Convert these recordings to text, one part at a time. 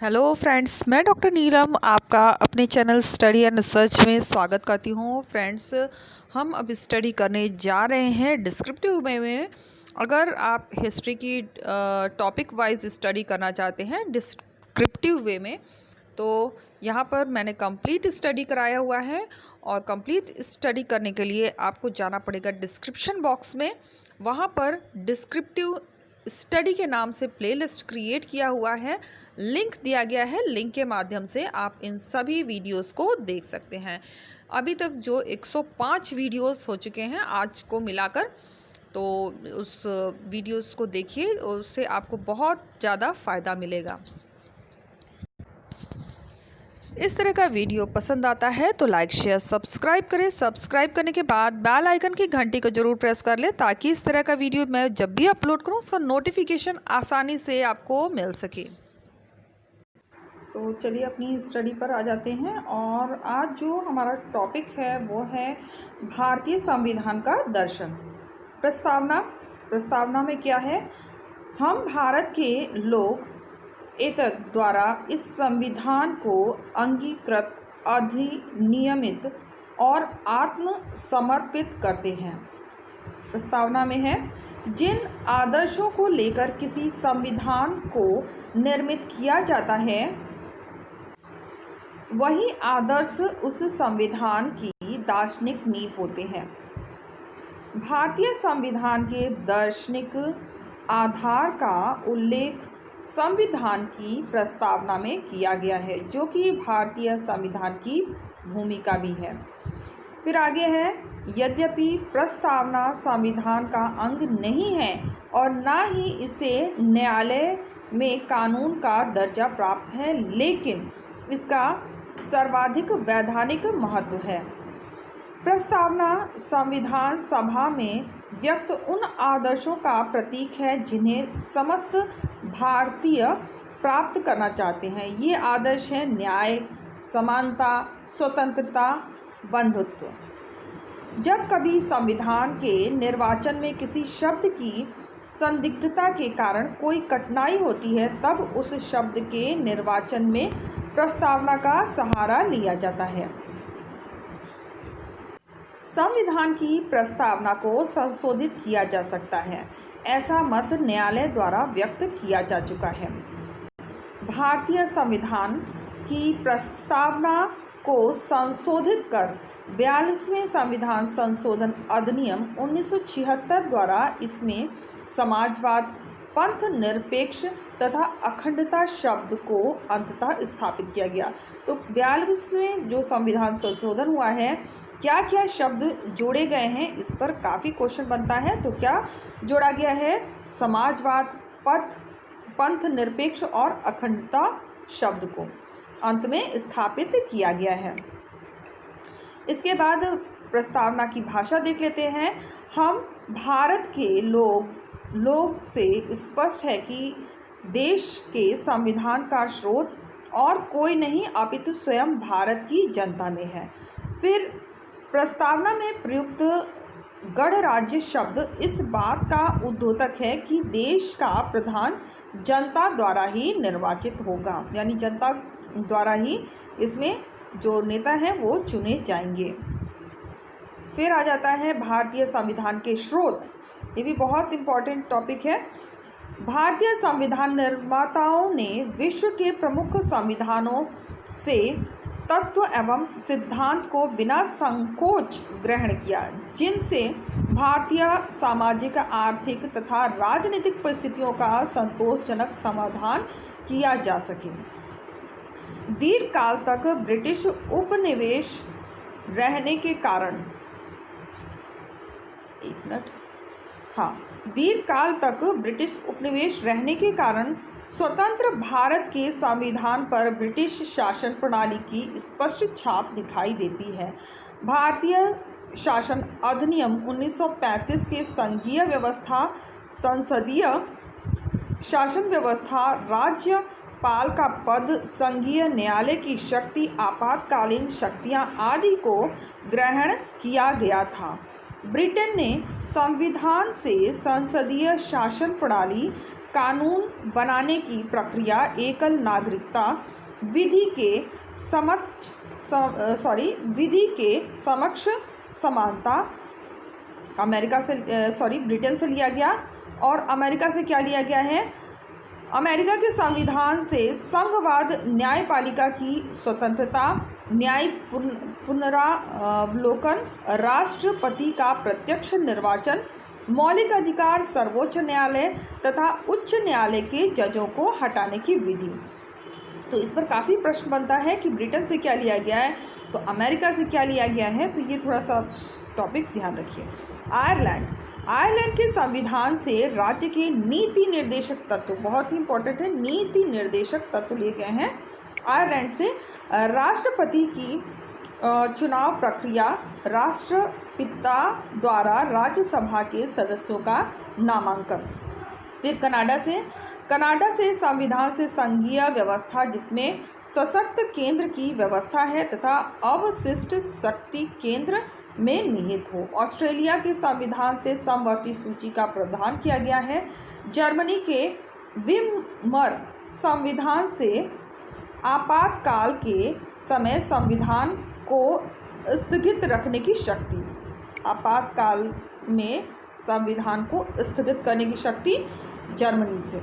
Hello friends, मैं doctor नीलम आपका अपने चैनल स्टडी एंड रिसर्च में स्वागत करती हूँ। फ्रेंड्स, हम अब स्टडी करने जा रहे हैं डिस्क्रिप्टिव वे में। अगर आप हिस्ट्री की टॉपिक वाइज स्टडी करना चाहते हैं डिस्क्रिप्टिव वे में, तो यहाँ पर मैंने कंप्लीट स्टडी कराया हुआ है। और कंप्लीट स्टडी करने के लिए आपको जाना पड़ेगा डिस्क्रिप्शन बॉक्स में। वहाँ पर डिस्क्रिप्टिव स्टडी के नाम से प्लेलिस्ट क्रिएट किया हुआ है, लिंक दिया गया है। लिंक के माध्यम से आप इन सभी वीडियोस को देख सकते हैं। अभी तक जो 105 वीडियोस हो चुके हैं आज को मिलाकर, तो उस वीडियोस को देखिए, उससे आपको बहुत ज़्यादा फ़ायदा मिलेगा। इस तरह का वीडियो पसंद आता है तो लाइक शेयर सब्सक्राइब करें। सब्सक्राइब करने के बाद बेल आइकन की घंटी को ज़रूर प्रेस कर लें, ताकि इस तरह का वीडियो मैं जब भी अपलोड करूं उसका नोटिफिकेशन आसानी से आपको मिल सके। तो चलिए अपनी स्टडी पर आ जाते हैं। और आज जो हमारा टॉपिक है वो है भारतीय संविधान का दर्शन। प्रस्तावना में क्या है? हम भारत के लोग एतद द्वारा इस संविधान को अंगीकृत, अधिनियमित और आत्मसमर्पित करते हैं। प्रस्तावना में है, जिन आदर्शों को लेकर किसी संविधान को निर्मित किया जाता है, वही आदर्श उस संविधान की दार्शनिक नींव होते हैं। भारतीय संविधान के दार्शनिक आधार का उल्लेख संविधान की प्रस्तावना में किया गया है, जो कि भारतीय संविधान की भूमिका भी है। फिर आगे है, यद्यपि प्रस्तावना संविधान का अंग नहीं है और ना ही इसे न्यायालय में कानून का दर्जा प्राप्त है, लेकिन इसका सर्वाधिक वैधानिक महत्व है। प्रस्तावना संविधान सभा में व्यक्त उन आदर्शों का प्रतीक है जिन्हें समस्त भारतीय प्राप्त करना चाहते हैं। ये आदर्श हैं न्याय, समानता, स्वतंत्रता, बंधुत्व। जब कभी संविधान के निर्वाचन में किसी शब्द की संदिग्धता के कारण कोई कठिनाई होती है, तब उस शब्द के निर्वाचन में प्रस्तावना का सहारा लिया जाता है। संविधान की प्रस्तावना को संशोधित किया जा सकता है, ऐसा मत न्यायालय द्वारा व्यक्त किया जा चुका है। भारतीय संविधान की प्रस्तावना को संशोधित कर 42वें संविधान संशोधन अधिनियम 1976 द्वारा इसमें समाजवाद, पंथ निरपेक्ष तथा अखंडता शब्द को अंततः स्थापित किया गया। तो 42वें जो संविधान संशोधन हुआ है, क्या क्या शब्द जोड़े गए हैं, इस पर काफ़ी क्वेश्चन बनता है। तो क्या जोड़ा गया है? समाजवाद, पंथ निरपेक्ष और अखंडता शब्द को अंत में स्थापित किया गया है। इसके बाद प्रस्तावना की भाषा देख लेते हैं। हम भारत के लोग से स्पष्ट है कि देश के संविधान का स्रोत और कोई नहीं अपितु स्वयं भारत की जनता में है। फिर प्रस्तावना में प्रयुक्त गणराज्य शब्द इस बात का उद्योतक है कि देश का प्रधान जनता द्वारा ही निर्वाचित होगा, यानी जनता द्वारा ही इसमें जो नेता हैं वो चुने जाएंगे। फिर आ जाता है भारतीय संविधान के स्रोत। ये भी बहुत इम्पॉर्टेंट टॉपिक है। भारतीय संविधान निर्माताओं ने विश्व के प्रमुख संविधानों से तत्व एवं सिद्धांत को बिना संकोच ग्रहण किया, जिनसे भारतीय सामाजिक, आर्थिक तथा राजनीतिक परिस्थितियों का संतोषजनक समाधान किया जा सके। दीर्घ काल तक ब्रिटिश उपनिवेश रहने के कारण दीर्घकाल तक ब्रिटिश उपनिवेश रहने के कारण स्वतंत्र भारत के संविधान पर ब्रिटिश शासन प्रणाली की स्पष्ट छाप दिखाई देती है। भारतीय शासन अधिनियम 1935 के संघीय व्यवस्था, संसदीय शासन व्यवस्था, राज्यपाल का पद, संघीय न्यायालय की शक्ति, आपातकालीन शक्तियाँ आदि को ग्रहण किया गया था। ब्रिटेन ने संविधान से संसदीय शासन प्रणाली कानून बनाने की प्रक्रिया एकल नागरिकता विधि के समक्ष समानता ब्रिटेन से लिया गया। और अमेरिका से क्या लिया गया है? अमेरिका के संविधान से संघवाद, न्यायपालिका की स्वतंत्रता, न्यायिक पुनरावलोकन, राष्ट्रपति का प्रत्यक्ष निर्वाचन, मौलिक अधिकार, सर्वोच्च न्यायालय तथा उच्च न्यायालय के जजों को हटाने की विधि। तो इस पर काफ़ी प्रश्न बनता है कि ब्रिटेन से क्या लिया गया है, तो अमेरिका से क्या लिया गया है, तो ये थोड़ा सा टॉपिक ध्यान रखिए। आयरलैंड के संविधान से राज्य के नीति निर्देशक तत्व, बहुत ही इंपॉर्टेंट है, नीति निर्देशक तत्व लिए गए हैं आयरलैंड से। राष्ट्रपति की चुनाव प्रक्रिया, राष्ट्रपिता द्वारा राज्यसभा के सदस्यों का नामांकन। फिर कनाडा से संविधान से संघीय व्यवस्था जिसमें सशक्त केंद्र की व्यवस्था है तथा अवशिष्ट शक्ति केंद्र में निहित हो। ऑस्ट्रेलिया के संविधान से समवर्ती सूची का प्रावधान किया गया है। जर्मनी के वीमर संविधान से आपातकाल के समय संविधान को स्थगित रखने की शक्ति, आपातकाल में संविधान को स्थगित करने की शक्ति जर्मनी से।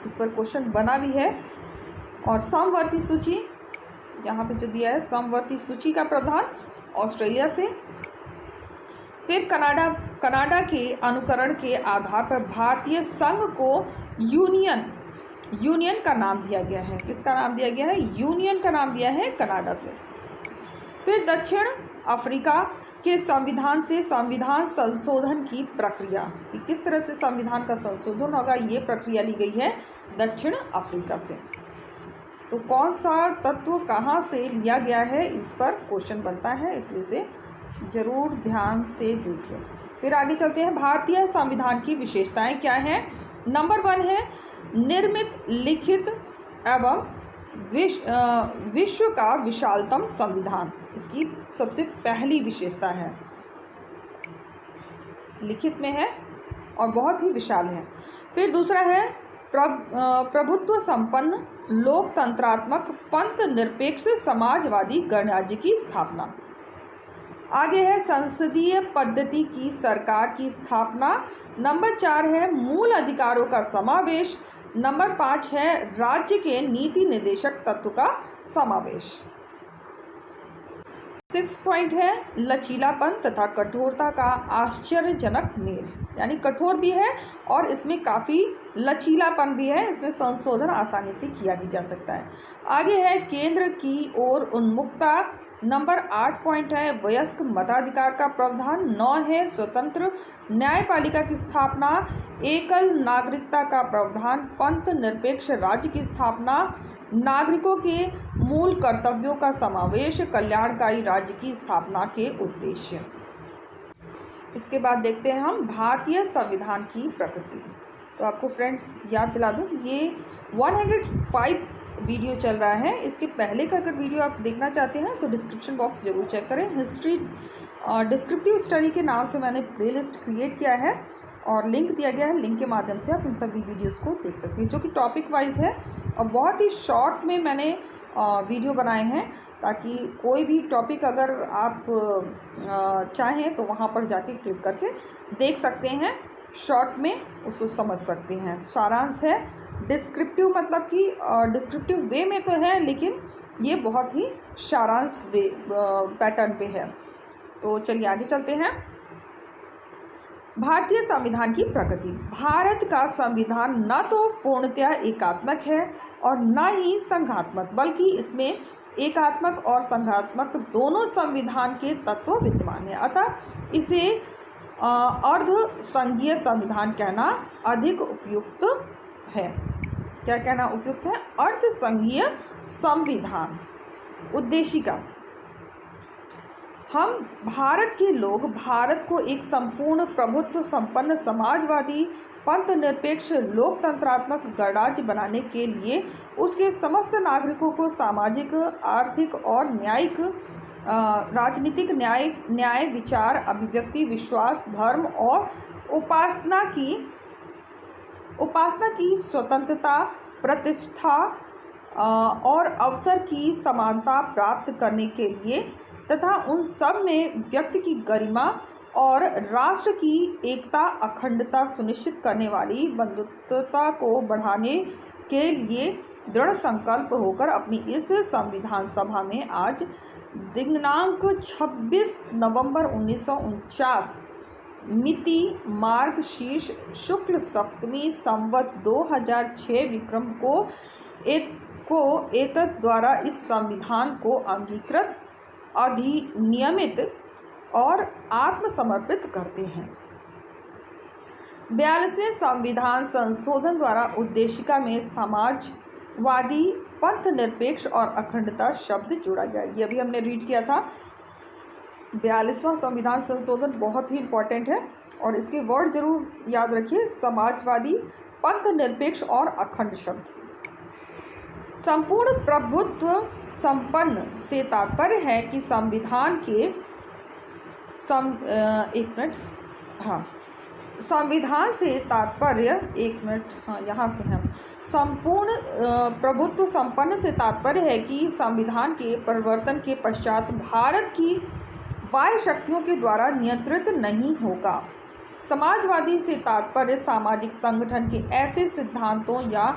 इस पर क्वेश्चन बना भी है। और समवर्ती सूची यहाँ पे जो दिया है, समवर्ती सूची का प्रावधान ऑस्ट्रेलिया से। फिर कनाडा के अनुकरण के आधार पर भारतीय संघ को यूनियन का नाम दिया गया है। किसका नाम दिया गया है? यूनियन का नाम दिया है कनाडा से। फिर दक्षिण अफ्रीका के संविधान से संविधान संशोधन की प्रक्रिया, कि किस तरह से संविधान का संशोधन होगा, ये प्रक्रिया ली गई है दक्षिण अफ्रीका से। तो कौन सा तत्व कहाँ से लिया गया है, इस पर क्वेश्चन बनता है, इसलिए से जरूर ध्यान से देखिए। फिर आगे चलते हैं। भारतीय संविधान की विशेषताएं क्या हैं? नंबर 1 है निर्मित, लिखित एवं विश्व का विशालतम संविधान। इसकी सबसे पहली विशेषता है, लिखित में है और बहुत ही विशाल है। फिर दूसरा है प्रभुत्व संपन्न, लोकतंत्रात्मक, पंथ निरपेक्ष, समाजवादी गणराज्य की स्थापना। आगे है संसदीय पद्धति की सरकार की स्थापना। नंबर 4 है मूल अधिकारों का समावेश। नंबर 5 है राज्य के नीति निर्देशक तत्व का समावेश। 6 पॉइंट है लचीलापन तथा कठोरता का आश्चर्यजनक मेल, यानी कठोर भी है और इसमें काफ़ी लचीलापन भी है, इसमें संशोधन आसानी से किया भी जा सकता है। आगे है केंद्र की ओर उन्मुखता। नंबर 8 पॉइंट है वयस्क मताधिकार का प्रावधान। 9 है स्वतंत्र न्यायपालिका की स्थापना, एकल नागरिकता का प्रावधान, पंथ निरपेक्ष राज्य की स्थापना, नागरिकों के मूल कर्तव्यों का समावेश, कल्याणकारी राज्य की स्थापना के उद्देश्य। इसके बाद देखते हैं हम भारतीय संविधान की प्रकृति। तो आपको फ्रेंड्स याद दिला दूं, ये 105 वीडियो चल रहा है। इसके पहले का अगर वीडियो आप देखना चाहते हैं तो डिस्क्रिप्शन बॉक्स जरूर चेक करें। हिस्ट्री डिस्क्रिप्टिव स्टडी के नाम से मैंने प्लेलिस्ट क्रिएट किया है और लिंक दिया गया है, लिंक के माध्यम से आप उन सभी वीडियोस को देख सकते हैं, जो कि टॉपिक वाइज है और बहुत ही शॉर्ट में मैंने वीडियो बनाए हैं, ताकि कोई भी टॉपिक अगर आप चाहें तो वहाँ पर जाके क्लिक करके देख सकते हैं, शॉर्ट में उसको समझ सकते हैं। सारांश है डिस्क्रिप्टिव, मतलब कि डिस्क्रिप्टिव वे में तो है, लेकिन ये बहुत ही सारांश वे पैटर्न पे है। तो चलिए आगे चलते हैं। भारतीय संविधान की प्रगति। भारत का संविधान न तो पूर्णतया एकात्मक है और न ही संघात्मक, बल्कि इसमें एकात्मक और संघात्मक दोनों संविधान के तत्व विद्यमान है। अतः इसे अर्ध संघीय संविधान कहना अधिक उपयुक्त है। क्या कहना उपयुक्त है? अर्ध संघीय संविधान। उद्देशिका। हम भारत के लोग भारत को एक संपूर्ण प्रभुत्व संपन्न समाजवादी पंथ निरपेक्ष लोकतंत्रात्मक गणराज्य बनाने के लिए उसके समस्त नागरिकों को सामाजिक, आर्थिक और न्यायिक, राजनीतिक न्याय, विचार, अभिव्यक्ति, विश्वास, धर्म और उपासना की उपासना की स्वतंत्रता, प्रतिष्ठा और अवसर की समानता प्राप्त करने के लिए तथा उन सब में व्यक्ति की गरिमा और राष्ट्र की एकता, अखंडता सुनिश्चित करने वाली बंधुत्वता को बढ़ाने के लिए दृढ़ संकल्प होकर अपनी इस संविधान सभा में आज दिनांक 26 नवंबर 1949 मिति मार्गशीर्ष शुक्ल सप्तमी संवत 2006 विक्रम को एतत् द्वारा इस संविधान को अंगीकृत, अधिनियमित और आत्मसमर्पित करते हैं। 42वें संविधान संशोधन द्वारा उद्देशिका में समाजवादी, पंथ निरपेक्ष और अखंडता शब्द जोड़ा गया। ये अभी हमने रीड किया था। 42वां संविधान संशोधन बहुत ही इम्पोर्टेंट है और इसके वर्ड जरूर याद रखिए, समाजवादी, पंथ निरपेक्ष और अखंड शब्द। संपूर्ण प्रभुत्व संपन्न से तात्पर्य है कि संविधान के संविधान से तात्पर्य यहाँ से है। संपूर्ण प्रभुत्व संपन्न से तात्पर्य है कि संविधान के परिवर्तन के पश्चात भारत की बाह्य शक्तियों के द्वारा नियंत्रित नहीं होगा। समाजवादी से तात्पर्य सामाजिक संगठन के ऐसे सिद्धांतों या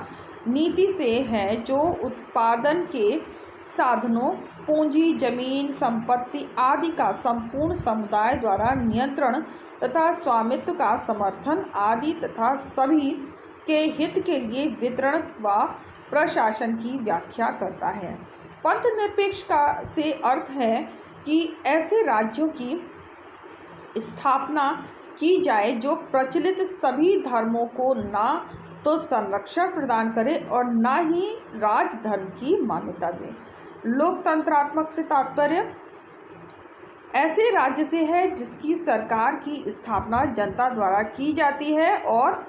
नीति से है जो उत्पादन के साधनों, पूंजी, जमीन, संपत्ति आदि का संपूर्ण समुदाय द्वारा नियंत्रण तथा स्वामित्व का समर्थन आदि तथा सभी के हित के लिए वितरण व प्रशासन की व्याख्या करता है। पंथ निरपेक्ष का से अर्थ है कि ऐसे राज्यों की स्थापना की जाए जो प्रचलित सभी धर्मों को ना तो संरक्षण प्रदान करे और ना ही राजधर्म की मान्यता दे। लोकतंत्रात्मक से तात्पर्य ऐसे राज्य से है जिसकी सरकार की स्थापना जनता द्वारा की जाती है और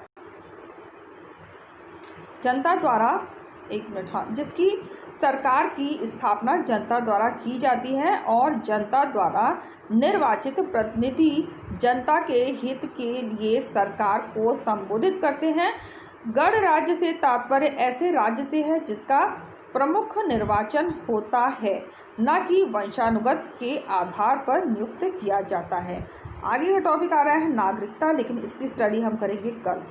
जनता द्वारा जिसकी सरकार की स्थापना जनता द्वारा की जाती है और जनता द्वारा निर्वाचित प्रतिनिधि जनता के हित के लिए सरकार को संबोधित करते हैं। गण राज्य से तात्पर्य ऐसे राज्य से है जिसका प्रमुख निर्वाचन होता है, न कि वंशानुगत के आधार पर नियुक्त किया जाता है। आगे का टॉपिक आ रहा है नागरिकता, लेकिन इसकी स्टडी हम करेंगे कल।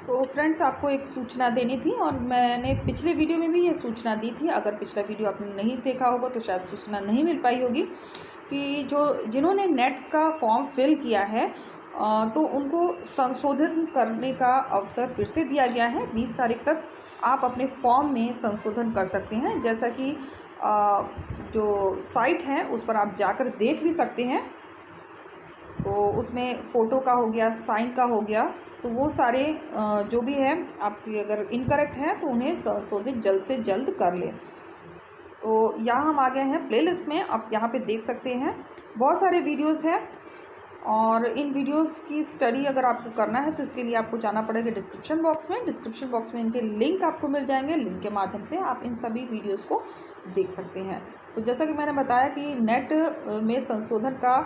तो फ्रेंड्स, आपको एक सूचना देनी थी और मैंने पिछले वीडियो में भी ये सूचना दी थी। अगर पिछला वीडियो आपने नहीं देखा होगा तो शायद सूचना नहीं मिल पाई होगी कि जिन्होंने नेट का फॉर्म फिल किया है तो उनको संशोधित करने का अवसर फिर से दिया गया है। 20 तारीख तक आप अपने फॉर्म में संशोधन कर सकते हैं। जैसा कि जो साइट है उस पर आप जाकर देख भी सकते हैं। तो उसमें फ़ोटो का हो गया, साइन का हो गया, तो वो सारे जो भी है आपकी अगर इनकरेक्ट हैं तो उन्हें संशोधित जल्द से जल्द कर लें। तो यहाँ हम आ गए हैं प्लेलिस्ट में, आप यहाँ पे देख सकते हैं बहुत सारे वीडियोस हैं और इन वीडियोस की स्टडी अगर आपको करना है तो इसके लिए आपको जाना पड़ेगा डिस्क्रिप्शन बॉक्स में। डिस्क्रिप्शन बॉक्स में इनके लिंक आपको मिल जाएंगे, लिंक के माध्यम से आप इन सभी वीडियोस को देख सकते हैं। तो जैसा कि मैंने बताया कि नेट में संशोधन का